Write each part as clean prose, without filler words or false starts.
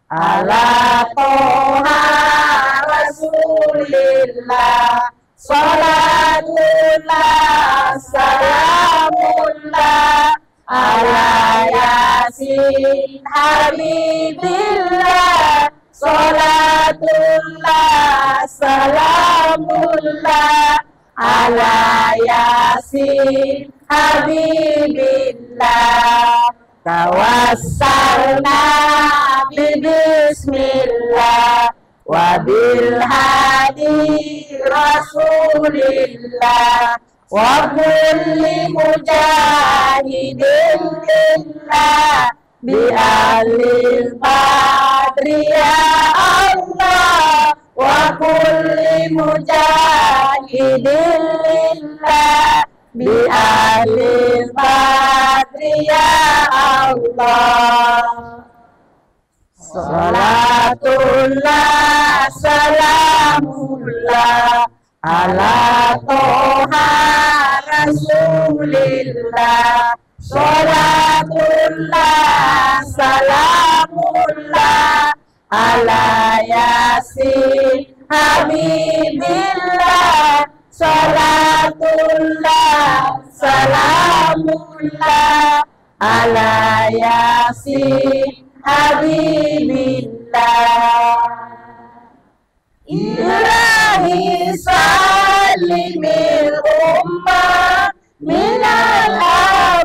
ala toha rasulillah, salatullah salamullah ala yasin habibillah, salatullah salamullah ala yasin habibillah. Tawassalna bismillah wa bil hadi rasulillah wa kulli mujahidin lillah bi alil badri ya Allah, wa kulli mujahidin lillah bi alil badri ya Allah. Salatullah salamullah ala toha rasulillah, salatullah salamullah ala yasin habibillah, salatullah salamullah ala yasin habibillah. Ilahi salimil ummah minal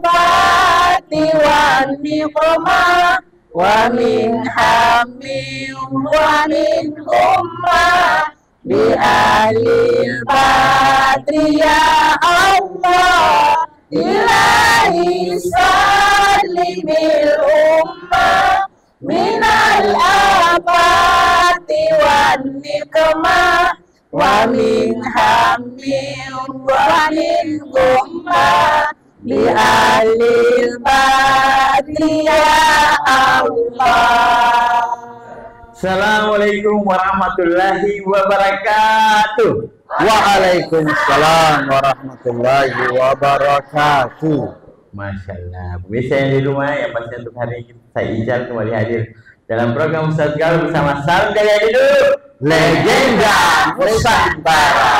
abati wan niqmah wa min hammin wa min ummah bi alil badri ya Allah. Ilahi salimil ummah minal abati wan niqmah wa min hammin wa min ummah bi alil badri ya Allah. Assalamualaikum warahmatullahi wabarakatuh. Waalaikumsalam warahmatullahi wabarakatuh. Masya Allah. Pemirsa yang di rumah, yang pasti untuk hari ini saya Ijal kembali hadir dalam program Ustaz Gaul bersama Salam Gaya Hidup Legenda Nusantara.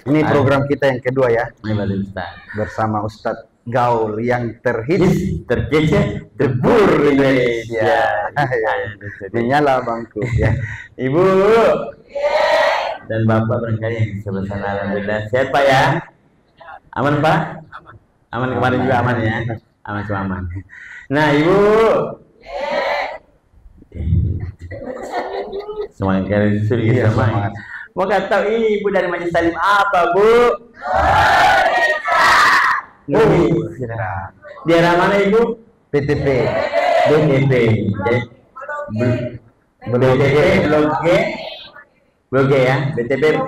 Ini program kita yang kedua ya, bersama Ustadz Gaul yang terhits, terkece, debur Indonesia. Menyala bangku ya. Ibu dan Bapak barangkali yang sebelah sana, alhamdulillah sehat Pak ya. Aman Pak? Aman kemarin juga aman ya? Aman semua aman. Nah Ibu, semangat kali sudah semangat. Mau tahu ini Ibu dari Majelis Salim apa Bu? Di arah mana Ibu? BTP. BTP. BTP Blok G ya. BTP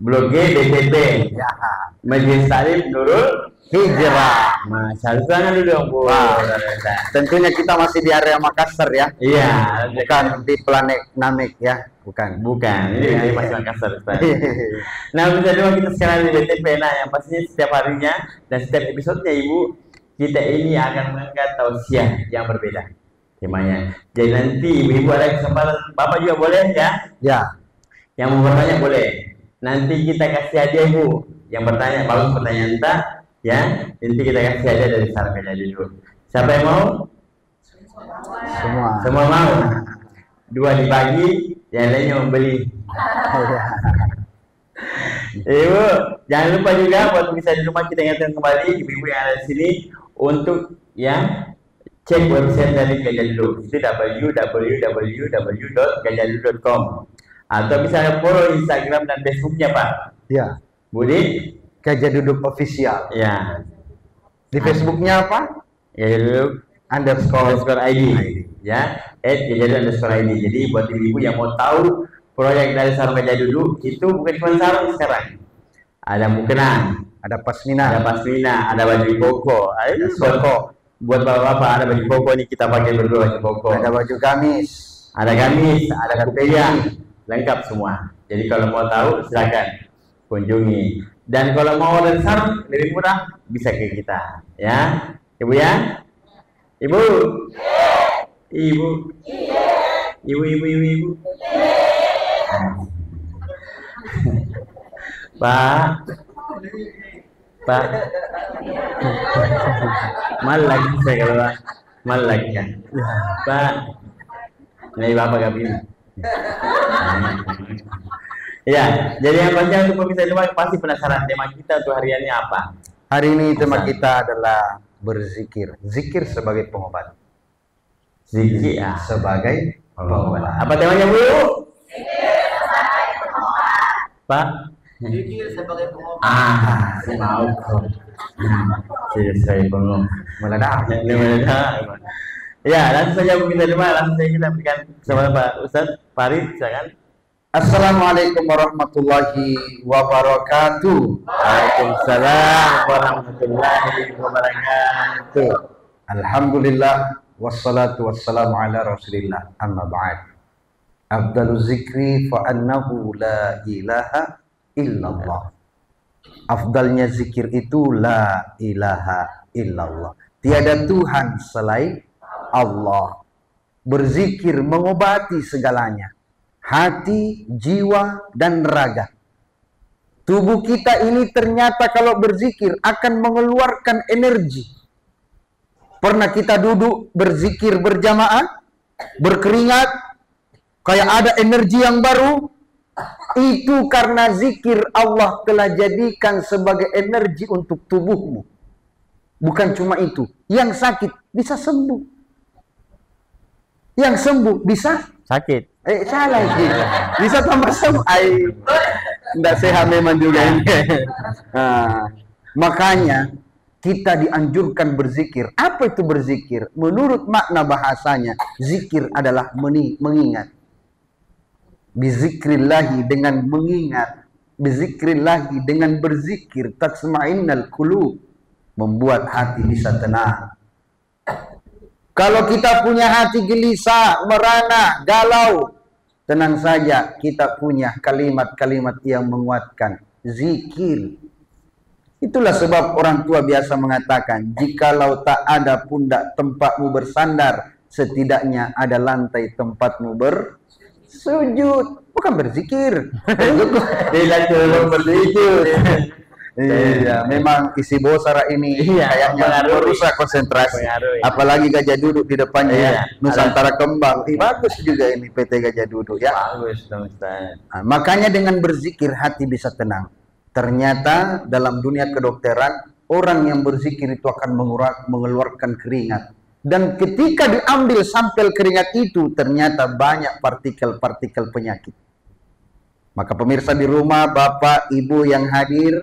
Blok G BTP. Majelis Salim Nurul Hijrah. Masya Allah dulu dong Bu. Tentunya kita masih di area Makassar ya. Iya. Bukan di planet Namek ya. Bukan. Ini masih Makassar. Nah, bisa dulu kita sekarang di BTP. Nah, yang pastinya setiap harinya dan setiap episodenya Ibu, kita ini akan mengangkat tausiah yang berbeda temanya. Jadi nanti Ibu ada kesempatan, Bapak juga boleh ya? Ya. Yang mau bertanya boleh. Nanti kita kasih hadiah Ibu. Yang bertanya, bagus pertanyaan entah ya. Nanti kita kasih hadiah dari Salam Gaya Hidup. Siapa yang mau? Semua mau. 2 dibagi, yang lainnya membeli. Ibu, jangan lupa juga buat pemirsa di rumah, kita ingatkan kembali ibu-ibu yang ada di sini untuk ya cek website dari Gajah Duduk. Itu www.gajahDuduk.com atau bisa follow Instagram dan Facebooknya Pak. Ya. Budi Gajah Duduk Official. Ya. Di Facebooknya apa? Gajah Duduk _ID. Ya, @gajah_id. Jadi buat ibu-ibu yang mau tahu proyek dari Sarung Gajah Duduk itu bukan cuma sarung sekarang. Ada mukena, ada pasmina, ada baju koko, ada koko. Buat bapak-bapak ada baju koko nih, kita pakai berdua baju koko. Ada baju gamis, ada kupeya, lengkap semua. Jadi kalau mau tahu silakan kunjungi. Dan kalau mau order sarung lebih murah bisa ke kita, ya, Ibu ya. Ibu. Ibu. Ibu. Pak. Pak. Malag saya kalau malag kan. Pak. Ini Bapak gak pilih. Ya, jadi yang pasti untuk pemirsa di rumah pasti penasaran tema kita untuk hari ini apa? Hari ini tema kita adalah berzikir. Zikir sebagai pengobat. Zikir sebagai pengobat. Apa temanya, Bu? Pak? Zikir sebagai pengobat. Mau kok. Zikir sebagai pengobat. Meledak. Ya, langsung saja pemirsa di rumah, langsung saja kita berikan kesempatan Pak Ustaz Farid, silakan. Assalamualaikum warahmatullahi wabarakatuh. Waalaikumsalam warahmatullahi wabarakatuh. Alhamdulillah wassalatu wassalamu ala Rasulillah. Amma ba'd. Afdalu zikri fa annahu la ilaha illallah. Afdalnya zikir itu la ilaha illallah. Tiada Tuhan selain Allah. Berzikir mengobati segalanya. Hati, jiwa, dan raga. Tubuh kita ini ternyata kalau berzikir akan mengeluarkan energi. Pernah kita duduk berzikir berjamaah, berkeringat, kayak ada energi yang baru. Itu karena zikir Allah telah jadikan sebagai energi untuk tubuhmu. Bukan cuma itu, yang sakit bisa sembuh. Yang sembuh bisa Sakit. salah sih. Bisa tambah sembuh. Tidak sehat memang juga ini. Makanya kita dianjurkan berzikir. Apa itu berzikir? Menurut makna bahasanya, zikir adalah mengingat. Bizikrillahi dengan mengingat. Bizikrillahi dengan berzikir. Tatsma'innal qulub. Membuat hati bisa tenang. Kalau kita punya hati gelisah, merana, galau, tenang saja, kita punya kalimat-kalimat yang menguatkan. Zikir. Itulah sebab orang tua biasa mengatakan, jikalau tak ada pundak tempatmu bersandar, setidaknya ada lantai tempatmu bersujud. Bukan berzikir. Tidak perlu berzikir. Iya, memang isi bosara ini kayaknya merusak konsentrasi. Apalagi Gajah Duduk di depannya, Nusantara Kembang. Bagus juga ini PT Gajah Duduk ya. Bagus dong, Ustaz. Makanya dengan berzikir hati bisa tenang. Ternyata dalam dunia kedokteran, orang yang berzikir itu akan mengeluarkan keringat. Dan ketika diambil sampel keringat itu, ternyata banyak partikel-partikel penyakit. Maka pemirsa di rumah, Bapak, Ibu yang hadir,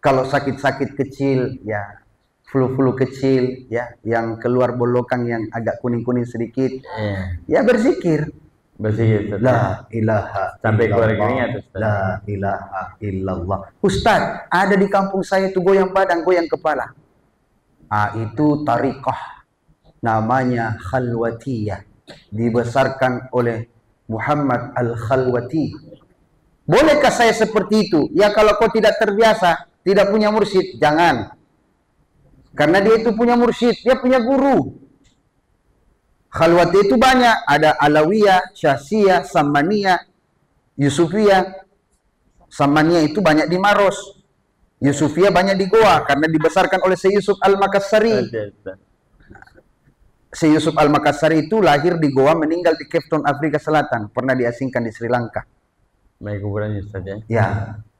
kalau sakit-sakit kecil, ya flu-flu kecil, ya yang keluar bolokang yang agak kuning-kuning sedikit, ya berzikir. Berzikir. La ilaha sampai keluar illallah. keringat, Ustaz. La ilaha illallah. Ustaz, ada di kampung saya itu goyang badan, goyang kepala. Itu tariqah. Namanya Khalwatiyah. Dibesarkan oleh Muhammad Al-Khalwati. Bolehkah saya seperti itu? Ya kalau kau tidak terbiasa, tidak punya mursyid, jangan. Karena dia itu punya mursyid, dia punya guru. Khalwati itu banyak, ada Alawiyah, Syahsiyah, Samaniyah, Yusufiyah. Samaniyah itu banyak di Maros. Yusufiyah banyak di Goa karena dibesarkan oleh Syekh Yusuf Al-Makassari. Syekh Yusuf Al-Makassari itu lahir di Goa, meninggal di Cape Town, Afrika Selatan, pernah diasingkan di Sri Lanka. Baik kuburannya, Ustaz ya. Ya.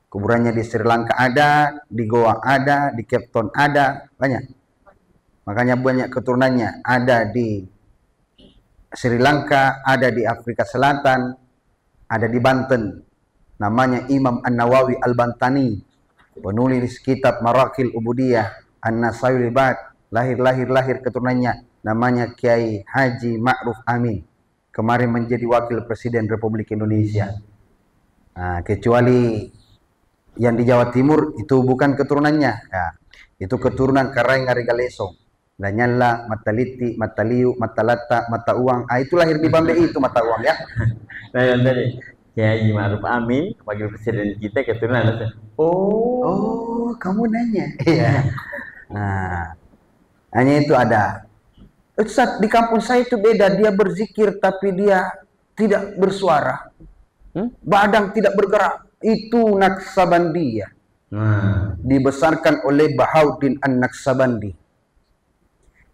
Kuburannya di Sri Lanka ada, di Goa ada, di Cape Town ada, banyak. Makanya banyak keturunannya. Ada di Sri Lanka, ada di Afrika Selatan, ada di Banten. Namanya Imam An-Nawawi Al-Bantani. Penulis kitab Marakil Ubudiyah, An-Nasayul Ibad. Lahir keturunannya. Namanya Kiai Haji Ma'ruf Amin. Kemarin menjadi Wakil Presiden Republik Indonesia. Kecuali yang di Jawa Timur itu bukan keturunannya, ya. Itu keturunan Karai Ngarigalesong, Lanyala, Mataliti, Mataliu, Matalata, Mata Uang. Itu lahir di Bambe itu Mata Uang ya. Nah, tadi Kiai Ma'ruf Amin, Wakil Presiden kita keturunan. Oh, kamu nanya. Iya. Nah, hanya itu ada. Ustaz, di kampung saya itu beda, dia berzikir tapi dia tidak bersuara. Badan tidak bergerak. Itu Naksabandiyah. Dibesarkan oleh Bahauddin An-Naksabandi.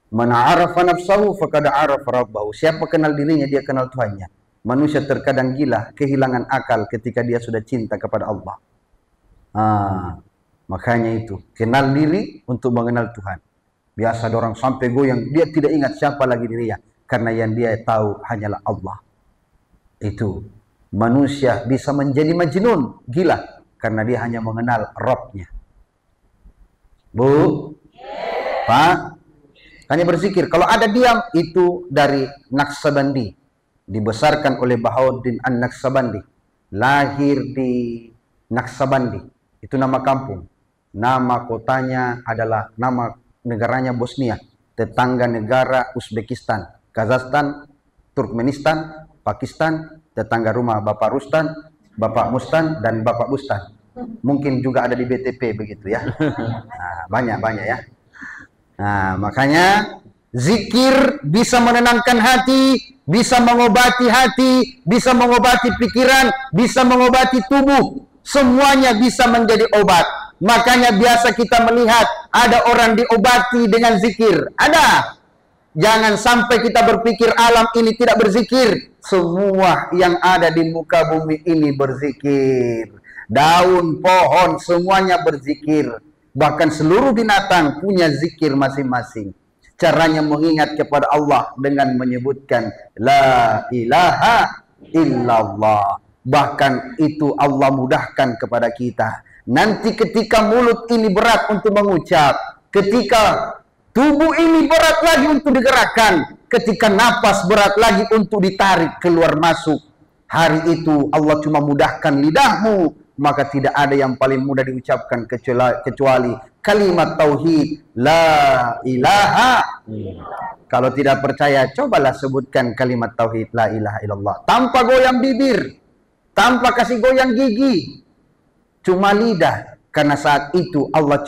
Man arafa nafsahu faqad arafa rabbahu. Siapa kenal dirinya, dia kenal Tuhannya. Manusia terkadang gila, kehilangan akal ketika dia sudah cinta kepada Allah. Makanya itu, kenal diri untuk mengenal Tuhan. Biasa ada orang sampai goyang, dia tidak ingat siapa lagi dirinya, karena yang dia tahu hanyalah Allah. Itu manusia bisa menjadi majnun, gila, karena dia hanya mengenal Rabb-nya. Bu, Pak, hanya berzikir. Kalau ada diam, itu dari Naksabandi. Dibesarkan oleh Bahauddin An-Naksabandi. Lahir di Naksabandi. Itu nama kampung. Nama kotanya adalah, nama negaranya Bosnia. Tetangga negara Uzbekistan, Kazakhstan, Turkmenistan, Pakistan. Tetangga rumah Bapak Rustan, Bapak Mustan, dan Bapak Bustan. Mungkin juga ada di BTP begitu ya. Banyak-banyak ya. Makanya zikir bisa menenangkan hati, bisa mengobati hati, bisa mengobati pikiran, bisa mengobati tubuh. Semuanya bisa menjadi obat. Makanya biasa kita melihat ada orang diobati dengan zikir. Ada. Jangan sampai kita berpikir alam ini tidak berzikir. Semua yang ada di muka bumi ini berzikir. Daun, pohon, semuanya berzikir. Bahkan seluruh binatang punya zikir masing-masing. Caranya mengingat kepada Allah dengan menyebutkan La ilaha illallah. Bahkan itu Allah mudahkan kepada kita. Nanti ketika mulut ini berat untuk mengucap, ketika tubuh ini berat lagi untuk digerakkan, ketika napas berat lagi untuk ditarik keluar masuk, hari itu Allah cuma mudahkan lidahmu, maka tidak ada yang paling mudah diucapkan kecuali kalimat tauhid la ilaha. Kalau tidak percaya, cobalah sebutkan kalimat tauhid la ilaha illallah tanpa goyang bibir, tanpa kasih goyang gigi, cuma lidah. Karena saat itu Allah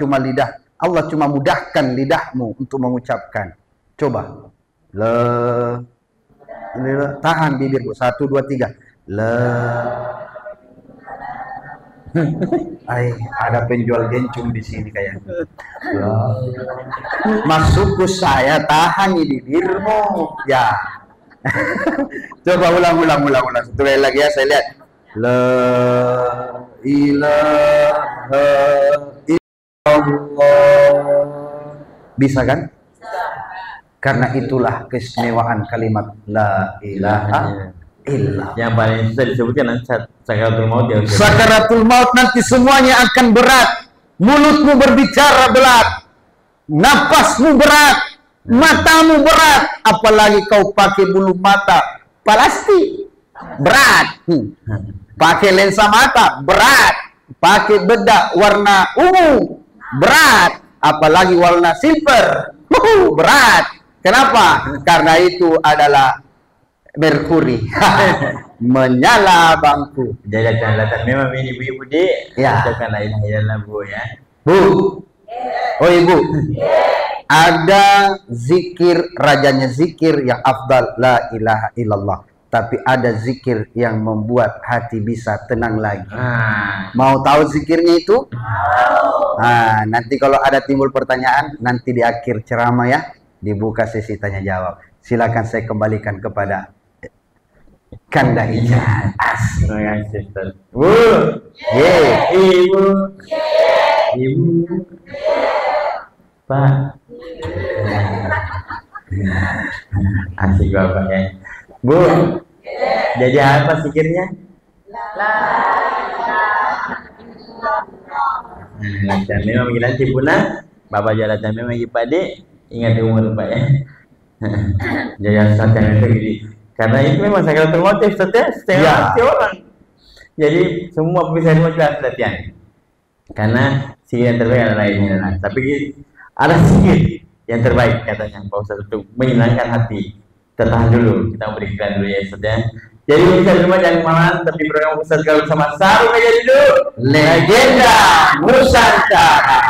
cuma mudahkan lidahmu untuk mengucapkan. Coba. Tahan bibirku. 1, 2, 3. Ada penjual gencung di sini kayaknya. Masukku saya, tahan bibirmu. Ya. Coba ulang. Satu kali lagi ya, saya lihat. La ilaha illallah. Bisa kan? Karena itulah keistimewaan kalimat la ilaha illallah. Yang paling susah disebutkan nanti sakaratul maut ya. Sakaratul maut nanti semuanya akan berat. Mulutmu berbicara berat, napasmu berat, matamu berat. Apalagi kau pakai bulu mata plastik, berat. Pakai lensa mata, berat. Pakai bedak warna ungu, berat. Apalagi warna silver, berat. Kenapa? Karena itu adalah merkuri. Menyala bangku. Jalan-jalan memang ini ibu-ibu dek. Ya. Ucapkan la ilaha illallah bu ya. Bu. Oh ibu. Ada zikir, rajanya zikir yang afdal la ilaha illallah. Tapi ada zikir yang membuat hati bisa tenang lagi. Mau tahu zikirnya itu? Nanti kalau ada timbul pertanyaan, nanti di akhir ceramah ya, dibuka sesi tanya jawab. Silakan saya kembalikan kepada Kanda Ijaz. Terima kasih Ustaz. Bu. Ibu. Ibu. Pak. Asik bapak ya. Bu, jadi apa zikirnya? Dan memang kita cipuna, Bapak jalan dan memang pade ingat umur Pak ya. Jadi saat yang itu gini. Karena itu memang sakaratul maut setiap orang. Jadi semua bisa jelas latihan. Karena zikir yang terbaik adalah ini. Tapi ada zikir yang terbaik katanya Pak Ustaz untuk menyenangkan hati. Tertahan dulu, kita beri iklan dulu ya Ustaz ya. Jadi bisa di rumah jangan kemana, tapi program Ustaz kalau bersama Saru aja dulu Legenda Nusantara.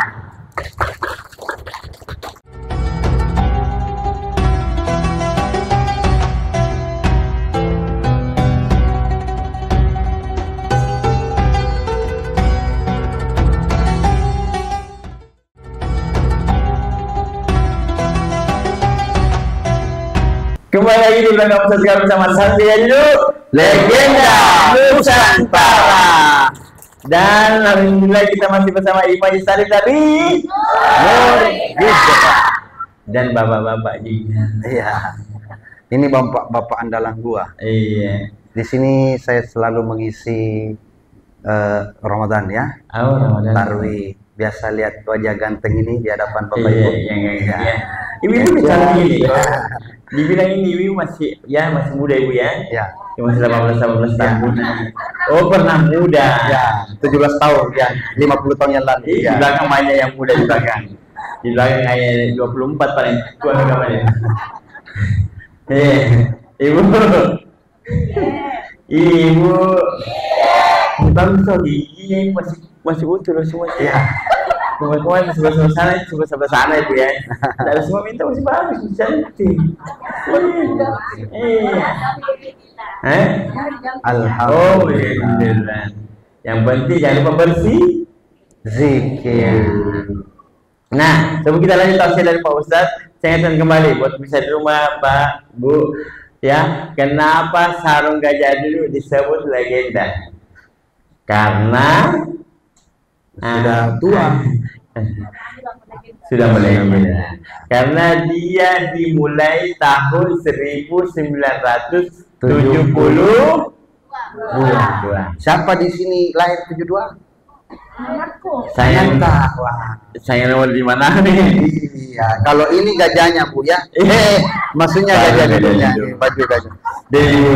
Kembali lagi di belakang Ustaz sekarang bersama saya dulu Legenda Nusantara. Dan alhamdulillah kita masih bersama Ibu Haji Sarif dari dan bapak-bapak juga. Iya. Ini bapak andalan gua. Iya. Di sini saya selalu mengisi Ramadan ya. Oh, Ramadan. Tarwih. Biasa lihat wajah ganteng ini di hadapan Bapak Iya, Ibu. iya. Ibu bicara gini. Dibilang ini Ibu masih muda Ibu ya. Ya. Masih 18 tahun. Oh, pernah muda. Ya, 17 tahun ya, 50 tahun yang lalu. Di belakang mainnya yang muda di belakang. Di belakang kayak 24 paling tua namanya. Ibu. Bagus tuh giginya masih utuh loh semua. Ya. Kemarin sebelah sana itu ya. Dari semua minta masih bagus, cantik. Alhamdulillah. Yang penting jangan lupa bersih, zikir. Nah, sebelum kita lanjut tafsir dari Pak Ustadz, saya ingatkan kembali buat bisa di rumah Pak, Bu, ya. Kenapa sarung gajah dulu disebut legenda? Karena sudah tua. Sudah legenda. Karena dia dimulai tahun 1972. Siapa di sini lahir 72? Saya tahu. Saya nomor di mana nih? Iya, kalau ini gajahnya Bu ya. Maksudnya gajah dulunya, baju gajah. Jadi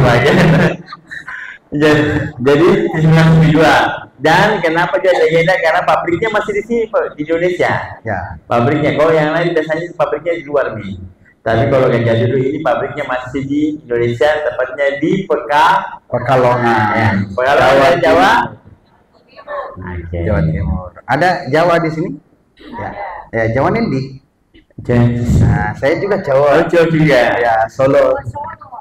1972. Dan kenapa dia legenda? Karena pabriknya masih di sini di Indonesia. Ya. Pabriknya. Kalau yang lain biasanya pabriknya di luar nih. Tapi kalau gajah dulu ini pabriknya masih di Indonesia, tepatnya di Pekalongan. Ya. Pekalongan Jawa. Okay. Jawa Timur. Ada Jawa di sini? Ya. Ya, Jawa Nendi. Nah, saya juga Jawa. Jawa juga. Ya, Solo.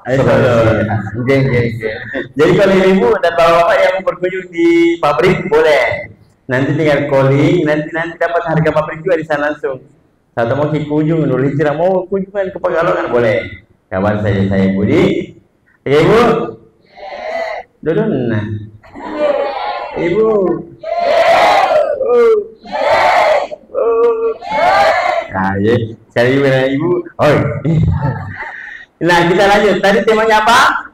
Solo. Jadi kalau ibu dan bapak-bapak yang berkunjung di pabrik boleh. Nanti tinggal calling, nanti dapat harga pabrik juga di sana langsung. Satu mau kunjung, nulis tidak mau kunjungan ke Pekalongan boleh. Kabar saya Budi. Oke Ibu. Duduk nah. Ibu. Nah, ya. Cari Ibu. Oi. Nah, kita lanjut. Tadi temanya apa?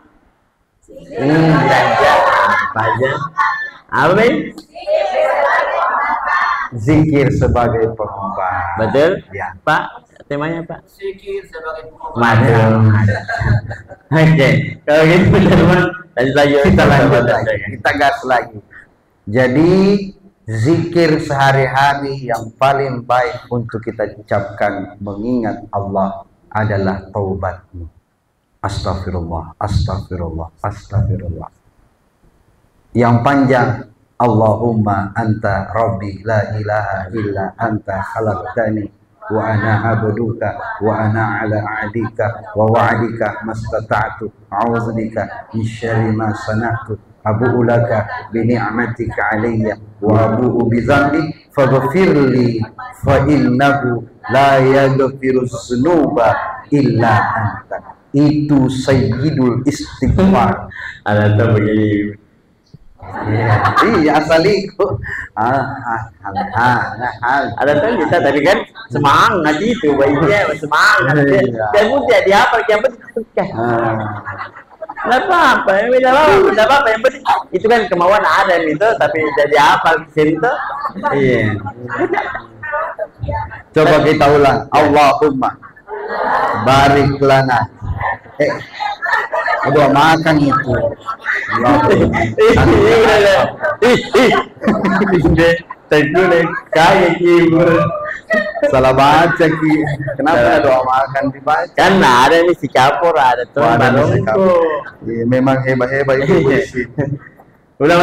Belanja. Apa aja? Apa nih? Zikir sebagai pengobat. Betul? Ya. Pak, temanya Pak? Zikir sebagai pengobat. Madam. Oke. Kalau gitu teman, lanjut lagi. Kita lanjut lagi. Kita gas lagi. Jadi zikir sehari-hari yang paling baik untuk kita ucapkan mengingat Allah adalah taubatmu. Astagfirullah, astagfirullah, astagfirullah. Yang panjang, Allahumma anta rabbi la ilaha illa anta khalaqtani wa ana abduka wa ana ala ahdika wa wa'dika mastata'tu a'udzubika min syarri ma sana'tu abu'u laka bi ni'matika alayya wa abu'u bi dhanbi faghfirli fa innahu la yaghfiru dzunuba illa anta. Itu sayyidul istighfar. Ada tuh begini. Iya asal itu. Ada tuh kita tadi kan semangat itu baiknya semangat. Dan mudah di apa yang penting. Nggak apa-apa, tidak apa-apa yang penting itu kan kemauan ada itu, tapi jadi apa di situ? Iya. Coba kita ulang. Allahumma barik lana. Aduh makan itu. Kayak salah baca ki. Kenapa doa makan dibaca? Kan ada nih si kapur ada tuh. Memang hebat-hebat itu polisi. Ulang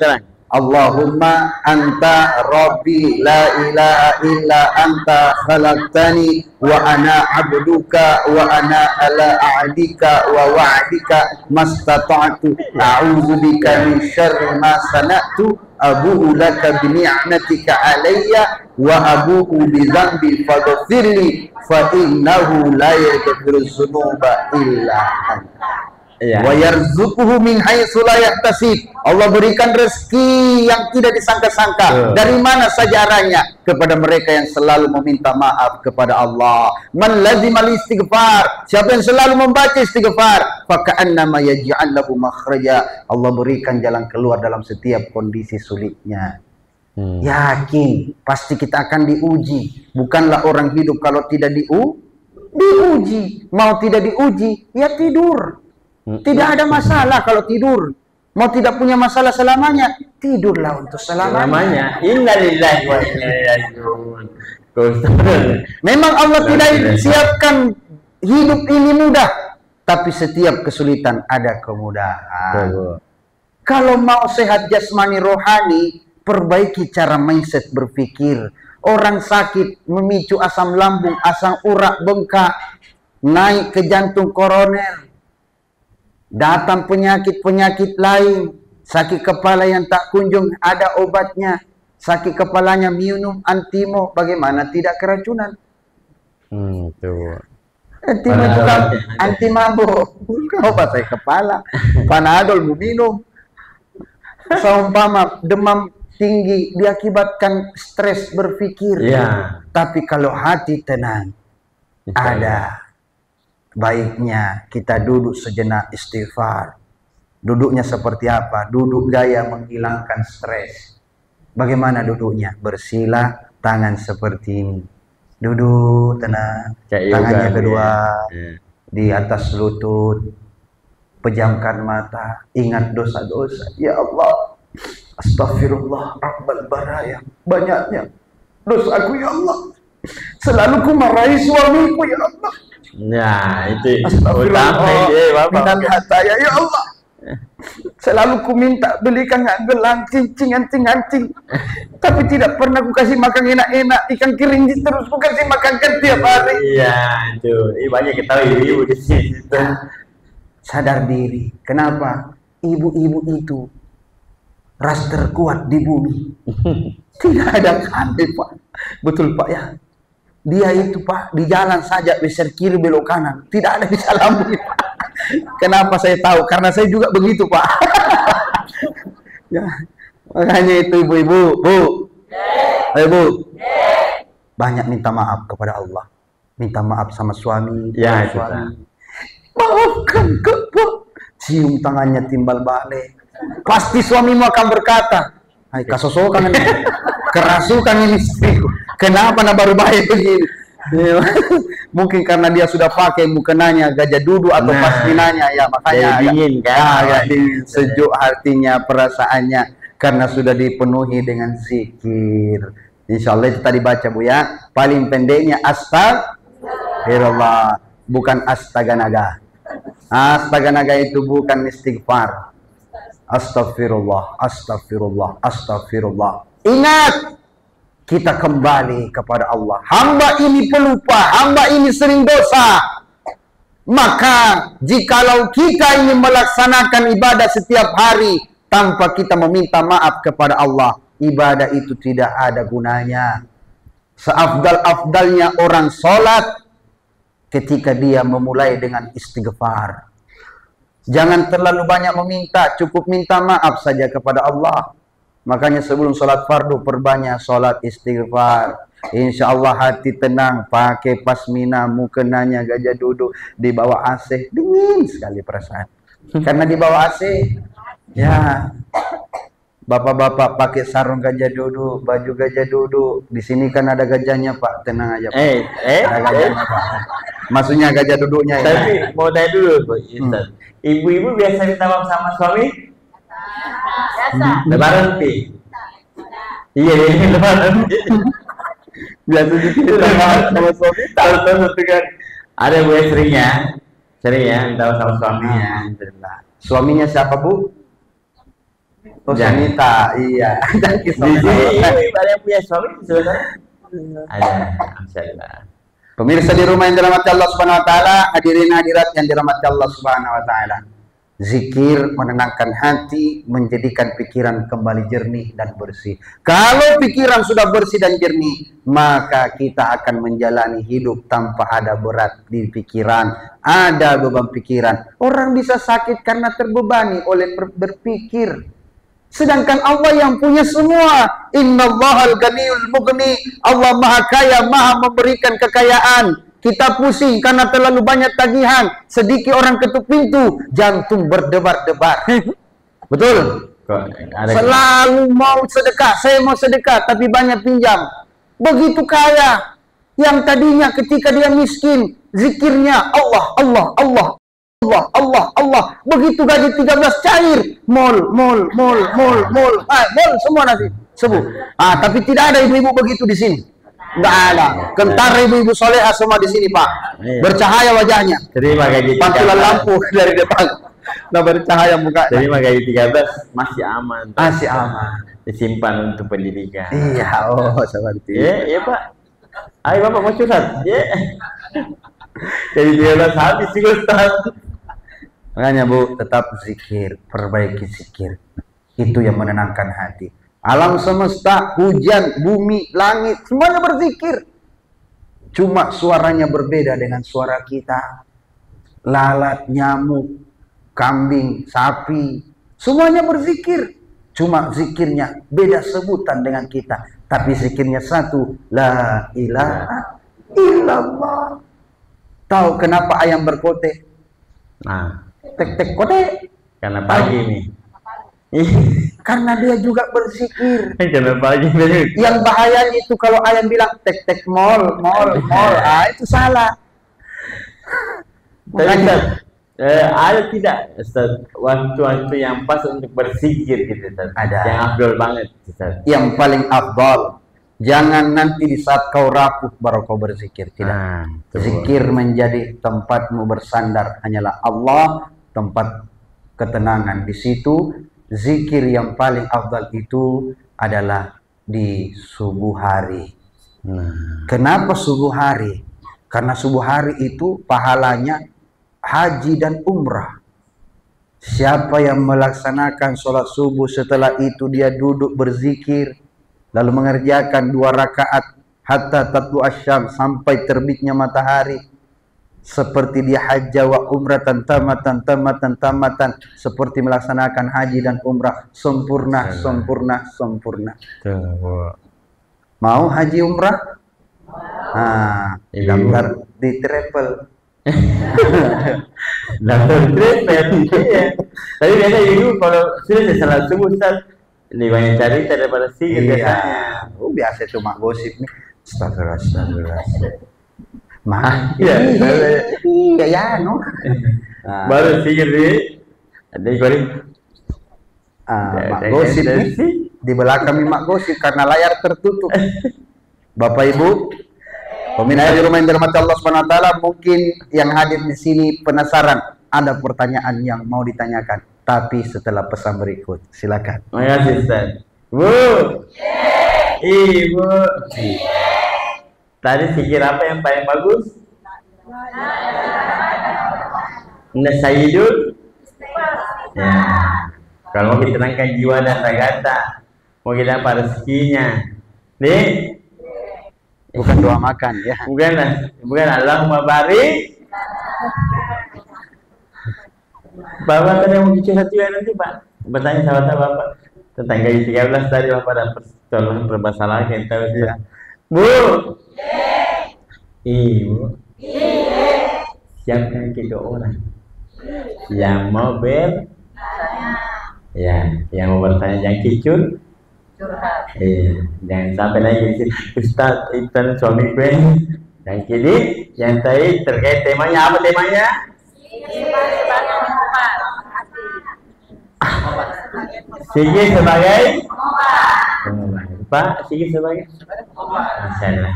terang. Allahumma anta rabbi la ilaha illa anta khalaqtani wa ana abduka wa ana ala ahdika wa wa'dika mastata'tu a'udzubika min syarri ma sana'tu abu'u laka bi ni'matika alayya wa abu'u bi dhanbi faghfirli fa innahu la yaghfiru dzunuba illa anta. Wa yarzuquhu min haitsu la yahtasib. Allah berikan rezeki yang tidak disangka-sangka. Dari mana saja arahnya? Kepada mereka yang selalu meminta maaf kepada Allah. Man lazimal istighfar, siapa yang selalu membaca istighfar, fa ka'annama yaj'al lahu makhraja. Allah berikan jalan keluar dalam setiap kondisi sulitnya. Yakin pasti kita akan diuji. Bukanlah orang hidup kalau tidak diuji. Mau tidak diuji, ya tidur. Tidak ada masalah kalau tidur. Mau tidak punya masalah selamanya, tidurlah untuk selamanya. Innalillahi wa inna ilaihi raji'un. Memang Allah tidak siapkan hidup ini mudah, tapi setiap kesulitan ada kemudahan. Kalau mau sehat jasmani rohani, perbaiki cara mindset berpikir. Orang sakit memicu asam lambung, asam urat bengkak, naik ke jantung koroner. Datang penyakit-penyakit lain, sakit kepala yang tak kunjung ada obatnya, sakit kepalanya minum antimo, bagaimana tidak keracunan? Antimo juga anti mabuk, obat saya kepala, Panadol mau minum. Seumpama demam tinggi diakibatkan stres berpikir, tapi kalau hati tenang, ada baiknya kita duduk sejenak istighfar. Duduknya seperti apa? Duduk gaya menghilangkan stres. Bagaimana duduknya? Bersila tangan seperti ini. Duduk tenang. Tangannya kedua di atas lutut. Pejamkan mata. Ingat dosa-dosa. Ya Allah, astagfirullah rabbal baraya. Banyaknya dosaku ya Allah. Selalu ku marahi suamiku ya Allah. Nah, itu astagfirullah minal hataya ya Allah. Selalu ku minta belikan gelang, cincin, anting, tapi tidak pernah ku kasih makan enak-enak, ikan kering terus ku kasih makan tiap hari. Iya, itu. Banyak kita ibu di situ. Sadar diri. Kenapa? Ibu-ibu itu ras terkuat di bumi. Tidak ada kandil, Pak. Betul, Pak ya. Dia itu Pak, di jalan saja besar kiri belok kanan, tidak ada bisa lambung. Kenapa saya tahu? Karena saya juga begitu Pak. Ya, makanya itu ibu-ibu, ibu, banyak minta maaf kepada Allah, minta maaf sama suami, suami. Maafkan Pak, cium tangannya timbal balik. Pasti suamimu akan berkata, hai kasosokan ini, kerasukan ini istriku. Kenapa baru baik begini? Mungkin karena dia sudah pakai mukenanya gajah duduk atau pasminanya ya, makanya dingin kan? Agak dingin, sejuk hatinya, perasaannya karena sudah dipenuhi dengan zikir. Insya Allah itu tadi baca Bu ya. Paling pendeknya astagfirullah, bukan astaganaga. Astaganaga itu bukan istighfar. Astagfirullah, astagfirullah, astagfirullah. Ingat, kita kembali kepada Allah. Hamba ini pelupa, hamba ini sering dosa. Maka jikalau kita ingin melaksanakan ibadah setiap hari tanpa kita meminta maaf kepada Allah, ibadah itu tidak ada gunanya. Seafdal-afdalnya orang sholat ketika dia memulai dengan istighfar. Jangan terlalu banyak meminta, cukup minta maaf saja kepada Allah. Makanya sebelum sholat fardu perbanyak sholat istighfar. Insya Allah hati tenang, pakai pasmina, mukenanya gajah duduk di bawah AC, dingin sekali perasaan. Karena di bawah AC, ya bapak-bapak pakai sarung gajah duduk, baju gajah duduk. Di sini kan ada gajahnya Pak, tenang aja Pak. Ada gajahnya Pak. Maksudnya gajah duduknya. Tapi mau tanya dulu Bu, ibu-ibu biasa minta maaf sama suami? Lebaran pi. Iya, lebaran. Biasa minta maaf sama suami. Tahu kan ada Bu yang sering ya minta maaf sama suaminya. Suaminya siapa Bu? Oh, Janita, iya. Di sini ada yang punya suami sebenarnya. Ada, alhamdulillah. Pemirsa di rumah yang dirahmati Allah Subhanahu wa taala, hadirin hadirat yang dirahmati Allah Subhanahu wa taala. Zikir menenangkan hati, menjadikan pikiran kembali jernih dan bersih. Kalau pikiran sudah bersih dan jernih, maka kita akan menjalani hidup tanpa ada berat di pikiran, ada beban pikiran. Orang bisa sakit karena terbebani oleh berpikir. Sedangkan Allah yang punya semua. Innallahal ganiyul mughni. Allah maha kaya, maha memberikan kekayaan. Kita pusing karena terlalu banyak tagihan. Sedikit orang ketuk pintu, jantung berdebar-debar. Betul? Selalu mau sedekah, saya mau sedekah, tapi banyak pinjam. Begitu kaya. Yang tadinya ketika dia miskin, zikirnya Allah, Allah, Allah. Allah, Allah, Allah. Begitu gaji 13 cair, mall semua nasi sebu. Tapi tidak ada ibu-ibu begitu di sini. Enggak ada. Kentara ibu-ibu soleha semua di sini, Pak. Bercahaya wajahnya. Terima gaji 13. Pantulan lampu dari depan. Nah, bercahaya muka. Terima gaji 13 masih aman. Masih aman. Disimpan untuk pendidikan. Iya, seperti. Iya, Pak. Ayo Bapak mau curhat. Jadi 13 habis sih Ustaz. Makanya Bu, tetap zikir, perbaiki zikir. Itu yang menenangkan hati. Alam semesta, hujan, bumi, langit, semuanya berzikir. Cuma suaranya berbeda dengan suara kita. Lalat, nyamuk, kambing, sapi, semuanya berzikir. Cuma zikirnya beda sebutan dengan kita. Tapi zikirnya satu, la ilaha illallah. Tahu kenapa ayam berkote? Nah, Tek-tek kote. karena pagi nih. Karena dia juga berzikir. Karena pagi nih. Yang bahayanya itu kalau ayam bilang tek-tek mall, itu salah. Tapi Ustaz, ada tidak Ustaz waktu-waktu yang pas untuk berzikir gitu Ustaz? Ada. Yang afdol banget Ustaz. Yang paling afdal, jangan nanti di saat kau rapuh baru kau berzikir. Tidak. Zikir menjadi tempatmu bersandar hanyalah Allah, tempat ketenangan. Di situ zikir yang paling afdal itu adalah di subuh hari. Kenapa subuh hari? Karena subuh hari itu pahalanya haji dan umrah. Siapa yang melaksanakan sholat subuh setelah itu dia duduk berzikir, lalu mengerjakan 2 rakaat hatta tatlu asyam, sampai terbitnya matahari, seperti dia hajja wa umratan tamatan, seperti melaksanakan haji dan umrah sempurna. Mau haji umrah? Daftar di travel. Daftar travel. Iya. Tapi biasa ibu kalau sudah salat subuh Ustaz, lebih banyak cerita daripada zikir biasanya. Biasa itu mak gosip nih. Astagfirullah. Iya, no. Baru zikir ada goreng. Mak gosip nih. Di belakang mak gosip karena layar tertutup. Bapak Ibu, pemirsa di rumah yang dirahmati Allah Subhanahu wa taala, mungkin yang hadir di sini penasaran, ada pertanyaan yang mau ditanyakan, tapi setelah pesan berikut. Silakan. Terima kasih Ustaz. Bu. Ibu. Tadi zikir apa yang paling bagus? Nasaidul. Ya. Kalau mau kita tenangkan jiwa dan raga, mau kita dapat rezekinya. Nih. Bukan doa makan ya. Bukan Allahumma barik. Bapak tadi mau bicara juga nanti Pak. Bertanya sahabat Bapak tentang gaji 13 tadi Bapak dan tolong bermasalah kita ya. Bu. Ibu. Siapkan kita orang yang mau yang mau bertanya yang kicur. Jangan sampai lagi di sini Ustaz itu suami gue. Yang kini yang tadi terkait temanya apa temanya? Zikir sebagai Pak, zikir sebagai Masyaallah.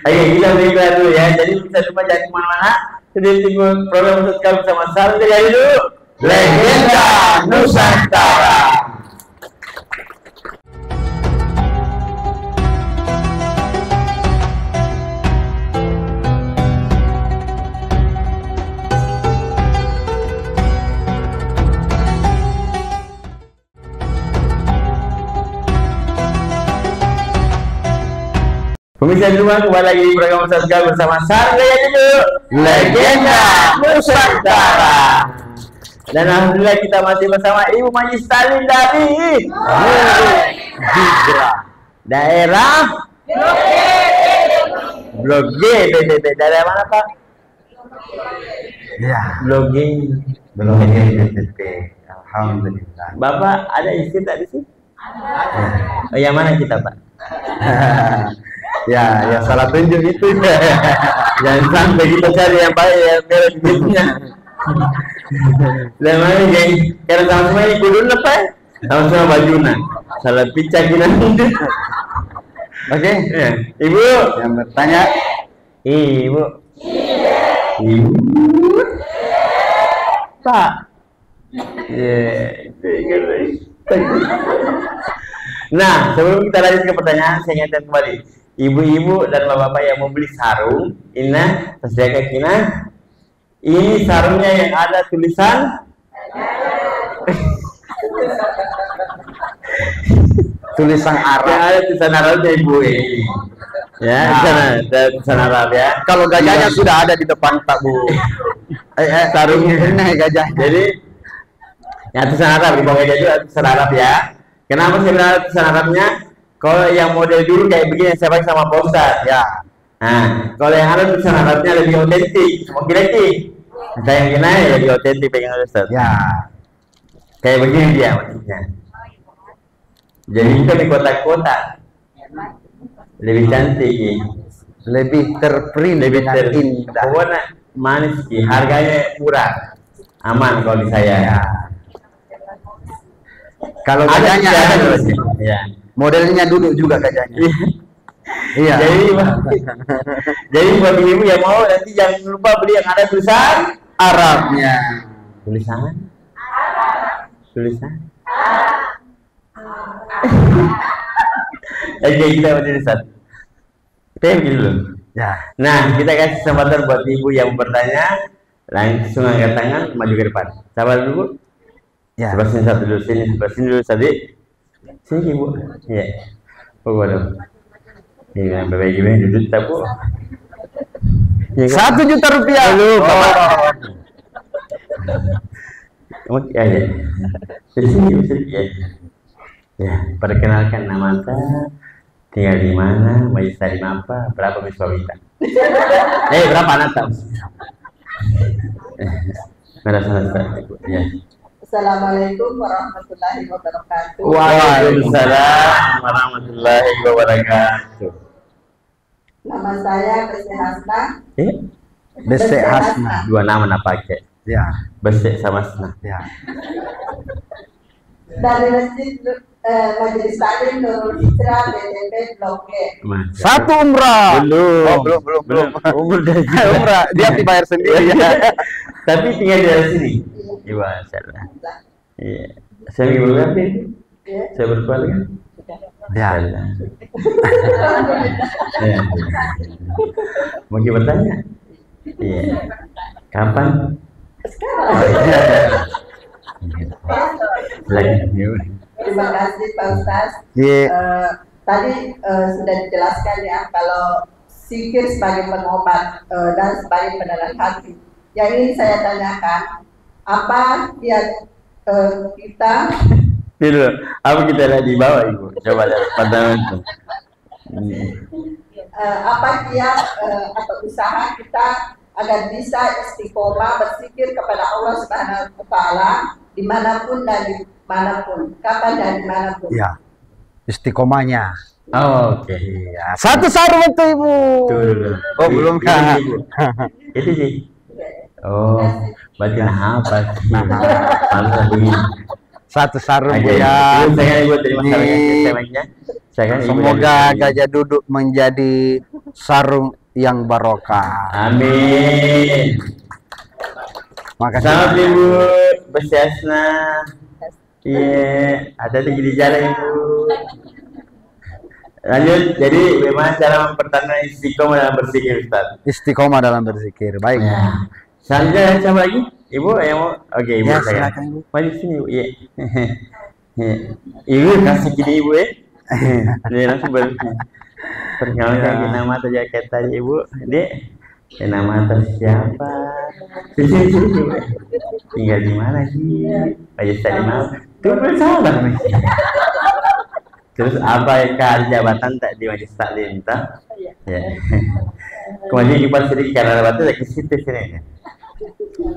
Ayo kita beriklan dulu ya. Jadi bisa lupa jangan kemana-mana. Jadi tunggu program Ustaz kami bersama Salam Sekali dulu. Legenda Nusantara. Pemirsa di rumah, kembali lagi di program Ustaz Gal bersama saya dulu Legenda Nusantara. Dan alhamdulillah kita masih bersama Ibu Majlis Talim dari Hijrah daerah Blok G BTP. Daerah mana Pak? Ya, Blok G. belum BTP. Alhamdulillah. Bapak ada istri tak di sini? Oh, yang mana kita Pak? Ya, salah tunjuk itu. Jangan sampai kita cari yang baik yang merek duitnya. Lah mana geng? Karena sama-sama ini kudun apa? Sama-sama bajuna. Salah picak gini. Oke, Ya. Ibu. yang bertanya. Ibu. Ibu. Pak. Nah, sebelum kita lanjut ke pertanyaan, saya ingatkan kembali ibu-ibu dan bapak-bapak yang membeli sarung, Ina, tersedia Kina. Ini sarungnya yang ada tulisan Tulisan Arab. yang ada tulisan Arabnya ibu ini. Ya, di sana ada tulisan Arab ya. Kalau gajahnya sudah ada di depan tak Bu. Sarungnya. Ini gajahnya. Jadi yang tulisan Arab di bawah itu ada tulisan Arab ya. Kenapa saya bilang tulisan Arabnya? Kalau yang model dulu kayak begini yang saya pakai sama Pak Ustadz ya. Nah, kalau yang ada tulisan Arabnya lebih otentik, semakin otentik. Saya yang kena ya lebih otentik pengen Ustadz. Ya, Kayak begini dia maksudnya. Jadi kita di kotak-kotak lebih cantik, lebih terprint, lebih dengan indah. warna manis, harganya murah, aman kalau di saya. Ya. Kalau Ada gajahnya tiga ada terus. di Ya. modelnya duduk juga gajahnya. Iya. Jadi buat ibu yang mau nanti jangan lupa beli yang ada tulisan Arabnya. tulisan Oke, kita berdiri satu. Kita begini dulu. Ya. Nah, kita kasih kesempatan buat ibu yang bertanya, langsung angkat tangan, maju ke depan. Sabar dulu. Ya. Sebelah sini satu dulu, sebelah sini dulu tadi. Sini ibu. Iya. Oh, waduh. Ini bapak gimana duduk tak bu? Ya, kan? 1 juta rupiah. Kamu ya, ya. Di sini ya. Ya, perkenalkan nama saya, tinggal di mana, majlis talim apa, berapa misbawita? Berapa anak tahu? Ya. Assalamualaikum warahmatullahi wabarakatuh. Waalaikumsalam warahmatullahi wabarakatuh. Nama saya Bese Hasna. Bese Hasna. Dua nama nak pakai. Ya. Besek sama Hasna. Ya. Dari Masjid Majelis Taklim Nurul Hijrah BTP Blok G. Satu umrah. Belum. Oh, belum. Umur dari Umrah dia dibayar sendiri ya. Tapi tinggal di daerah sini. Iya, masalah. Iya. Saya ibu berapa? Ya, Saya berkeluarga. sudah. Ya. Ya. Mungkin bertanya. Iya. Kapan? Sekarang. Lagi. Terima kasih Pak Ustaz. Iya. Tadi sudah dijelaskan ya kalau zikir sebagai pengobat dan sebagai penerangan hati. Yang ingin saya tanyakan, apa kiat kita Dulu, apa kita lihat di bawah ibu? Coba lihat pandangan itu. apa kiat atau usaha kita agar bisa istiqomah berzikir kepada Allah Subhanahu wa taala dimanapun dan dimanapun, kapan dan dimanapun. Ya. Istiqomahnya. Oh, oke. Iya. Satu sarung untuk Ibu. Tuh dulu. Oh, belum Ini, kah? Ibu. Itu sih. Oh, berarti nah apa sih? Malah begini. Satu sarung Oke, ya. terus saya ibu terima kasih Nih. semuanya. Saya kan ibu Semoga yang- gajah duduk menjadi sarung yang barokah. Amin. Makasih. Selamat ibu bersiasna. Iya, hati-hati di jalan ibu. Lanjut, jadi bagaimana cara mempertahankan istiqomah dalam berzikir Ustaz? Istiqomah dalam berzikir. Baik. Ya. Selanjutnya siapa lagi? Ibu yang mau? Oke, ibu Ya, saya. silakan, Ibu. Maju sini ibu. Iya. Iya. Ibu kasih gini ibu ya. Ini langsung balik. Perkenalkan Ya. nama atau jaket tadi ibu. Dek, nama atau siapa? Tinggal di mana sih? Aja tadi mana? Tuh salah nih. Terus apa ya jabatan tak di Majelis Taklim tak? Ya. Kemudian kipas sedikit karena batu lagi situ sini.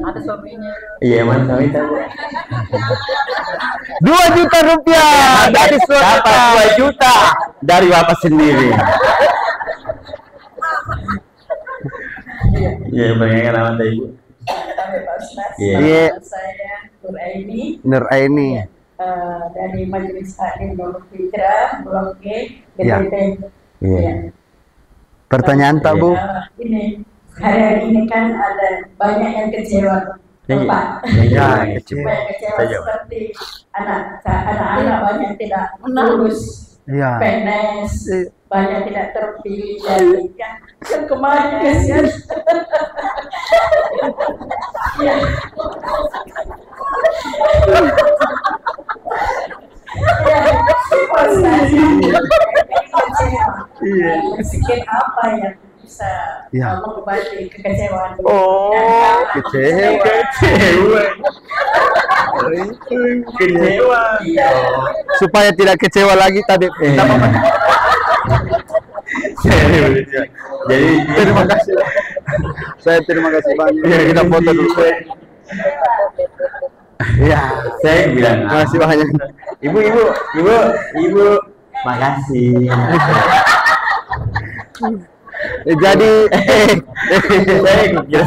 Ada suaminya. Iya, mana suami tahu? 2 juta rupiah dari Dapat saudara. 2 juta dari bapak sendiri. Iya, perkenalkan nama anda ibu. Kami Pak Ustaz. Iya. Iya. Saya Nur Aini Nur Aini. dari Majelis Taklim Nurul Fikra Blok G Ya. GTT. Iya. Ya. Pertanyaan tak Bu? Ini hari ini kan ada banyak yang kecewa, Iya. Pak. Ya, kecil. Banyak kecewa Saya jawab. seperti anak-anak banyak tidak lulus Ya. PNS, banyak tidak terpilih jadi yang kemarin kasihan. Ya. Ya, Ustaz. Iya. Sedikit apa yang bisa Ya. mengobati kekecewaan? Oh, kecewa. Kecewa. Iya. Supaya tidak kecewa lagi tadi. Jadi Terima kasih. Saya terima kasih banyak. Iya, Kita foto dulu. Ya, saya bilang terima kasih banyak. ibu, makasih. Jadi Saya kira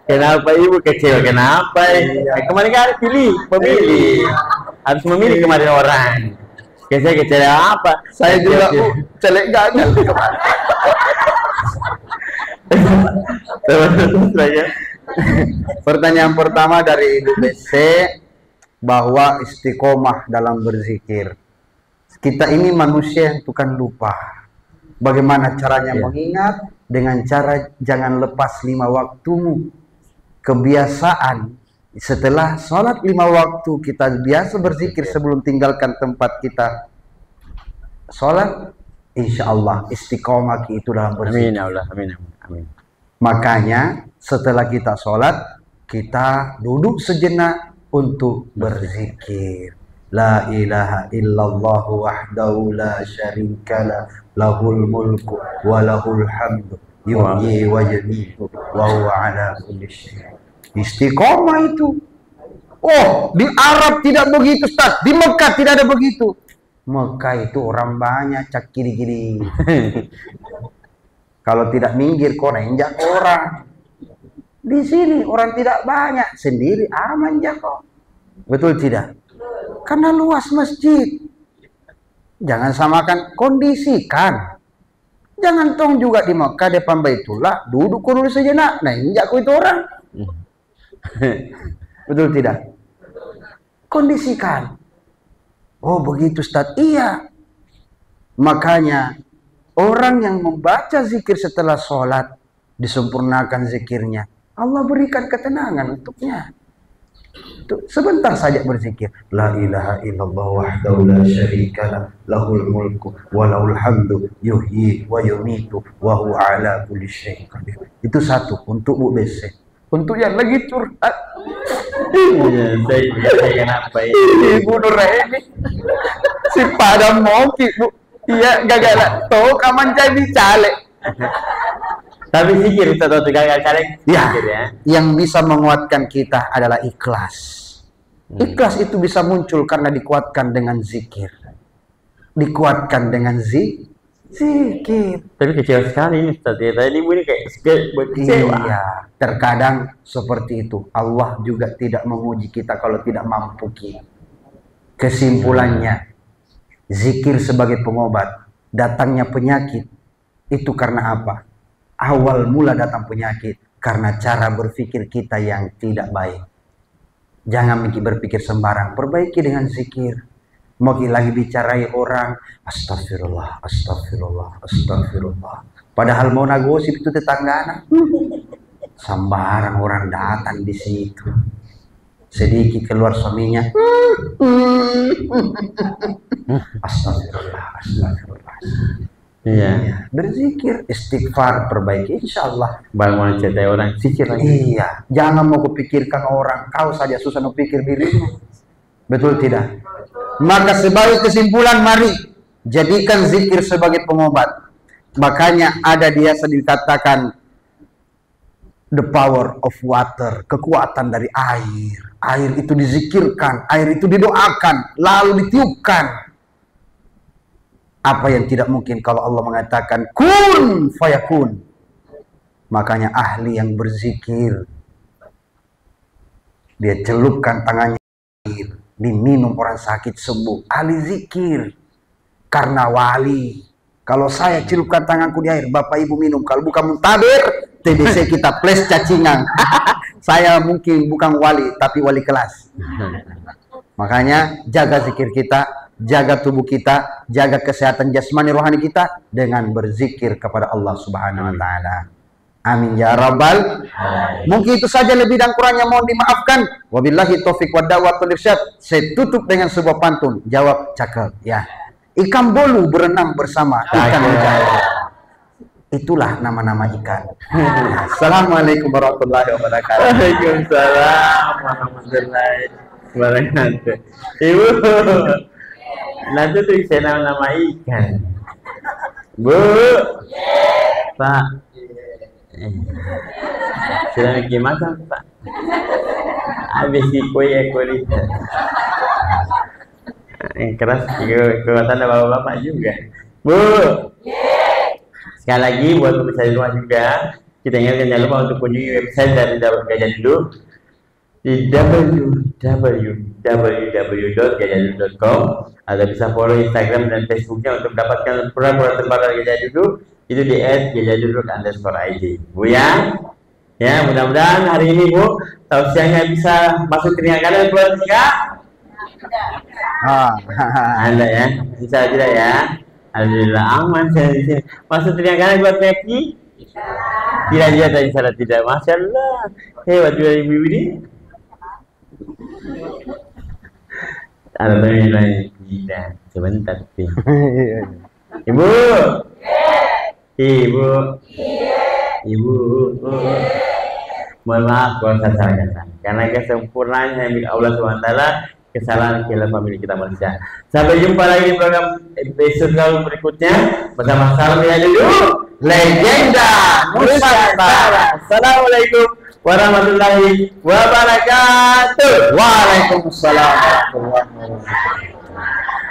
kenapa ibu kecewa? Kenapa? Kemarin kan pemilih, harus memilih kemarin orang. Saya kecewa apa? saya juga celek gagal. Terus saya. Pertanyaan pertama dari Ibu BC, bahwa istiqomah dalam berzikir. Kita ini manusia yang tukang lupa. Bagaimana caranya Ya. mengingat? Dengan cara jangan lepas 5 waktumu. Kebiasaan setelah sholat 5 waktu kita biasa berzikir sebelum tinggalkan tempat kita sholat. Insya Allah istiqomah itu dalam berzikir. Amin ya Allah, amin, amin. Makanya setelah kita sholat, kita duduk sejenak untuk berzikir. La ilaha illallah wahdahu la syarikalah, lahul mulku wa lahul hamdu, yuhyi wa yumiitu wa huwa ala kulli syai'. Istiqomah itu. Oh, di Arab tidak begitu, Ustaz. Di Mekah tidak ada begitu. Mekah itu orang banyak cak kiri-kiri. Kalau tidak minggir kau nenjak orang. Di sini orang tidak banyak, sendiri aman jago. Betul tidak? Karena luas masjid. Jangan samakan, kondisikan. Jangan tong juga di Mekah depan Baitullah duduk kau dulu sejenak, nenjak kau itu orang. Betul tidak? Kondisikan. Oh begitu Ustaz. Iya. Makanya orang yang membaca zikir setelah sholat, disempurnakan zikirnya, Allah berikan ketenangan untuknya. Sebentar saja berzikir. La ilaha illallah wahdahu la syarikalah, lahul mulku wa lahul hamdu, yuhyi wa yumiitu wa huwa ala kulli syai'in qadir. Itu satu untuk Bu BC. Untuk yang lagi curhat, Iya, saya kenapa ini? Ibu Nur ini si padam moki Bu. Iya gagal lah. Tuh kaman jadi caleg. Tapi zikir Ustaz atau gagal caleg? Ya, Zikir ya. yang bisa menguatkan kita adalah ikhlas. Ikhlas itu bisa muncul karena dikuatkan dengan zikir. Dikuatkan dengan zikir. Tapi kecewa sekali ini Ustaz. Ya, tadi ibu ini kayak kecewa. Iya, terkadang seperti itu. Allah juga tidak menguji kita kalau tidak mampu kita. Kesimpulannya, zikir sebagai pengobat. Datangnya penyakit itu karena apa? Awal mula datang penyakit karena cara berpikir kita yang tidak baik. Jangan berpikir sembarang, perbaiki dengan zikir. Mau lagi bicarai orang, astagfirullah, astagfirullah, astagfirullah. Padahal mau nagosip itu tetangga anak. Sembarang orang datang di situ. Sedikit keluar suaminya. Astagfirullah, astagfirullah. Iya. Berzikir, istighfar, perbaiki, insya Allah. Bang mau cerita orang zikir lagi. Iya, jangan mau kupikirkan orang, kau saja susah mau pikir dirimu. Betul tidak? Maka sebagai kesimpulan, mari jadikan zikir sebagai pengobat. Makanya ada biasa dikatakan the power of water, kekuatan dari air. Air itu dizikirkan, air itu didoakan, lalu ditiupkan. Apa yang tidak mungkin kalau Allah mengatakan kun fayakun. Makanya ahli yang berzikir, dia celupkan tangannya air, diminum orang sakit sembuh. Ahli zikir, karena wali. Kalau saya celupkan tanganku di air, Bapak Ibu minum. Kalau bukan muntaber, TBC kita plus cacingan. Saya mungkin bukan wali, tapi wali kelas. Makanya jaga zikir kita, jaga tubuh kita, jaga kesehatan jasmani rohani kita dengan berzikir kepada Allah Subhanahu wa taala. Amin ya rabbal. Mungkin itu saja, lebih dan kurangnya mohon dimaafkan. Wabillahi taufik wa da'watul irsyad. Saya tutup dengan sebuah pantun. Jawab cakep ya. Ikan bolu berenang bersama ikan mujair. Itulah nama-nama ikan. Assalamualaikum warahmatullahi wabarakatuh. Waalaikumsalam warahmatullahi wabarakatuh. Ibu, nanti tuh saya nama-nama ikan. Bu, Pak, sudah bikin makan Pak. Habis kue kulitnya. Yang keras kekuatan bapak-bapak juga. Bu, sekali lagi buat pemirsa di rumah juga, kita ingatkan jangan lupa untuk kunjungi website dari Dawah Gajah Duduk di www.gajahDuduk.com, atau bisa follow Instagram dan Facebooknya untuk mendapatkan program-program terbaru dari Gajah Duduk itu di @gajahduduk_id. Bu ya, mudah-mudahan hari ini Bu tausiahnya bisa masuk telinga kalian, keluar telinga Anda ya, bisa tidak ya? Alhamdulillah aman saya di sini. Masuk telinga kanan buat Meki? Tidak tadi salah tidak. Masya Allah, hebat juga ibu ini. Alhamdulillah tidak. Sebentar sih. Ibu. Mohon maaf kalau saya salah, karena kesempurnaan yang milik Allah SWT, kesalahan kita famili kita manusia. Sampai jumpa lagi di program episode berikutnya bersama Salam Gajah Duduk, legenda Nusantara. Assalamualaikum warahmatullahi wabarakatuh. Waalaikumsalam warahmatullahi wabarakatuh.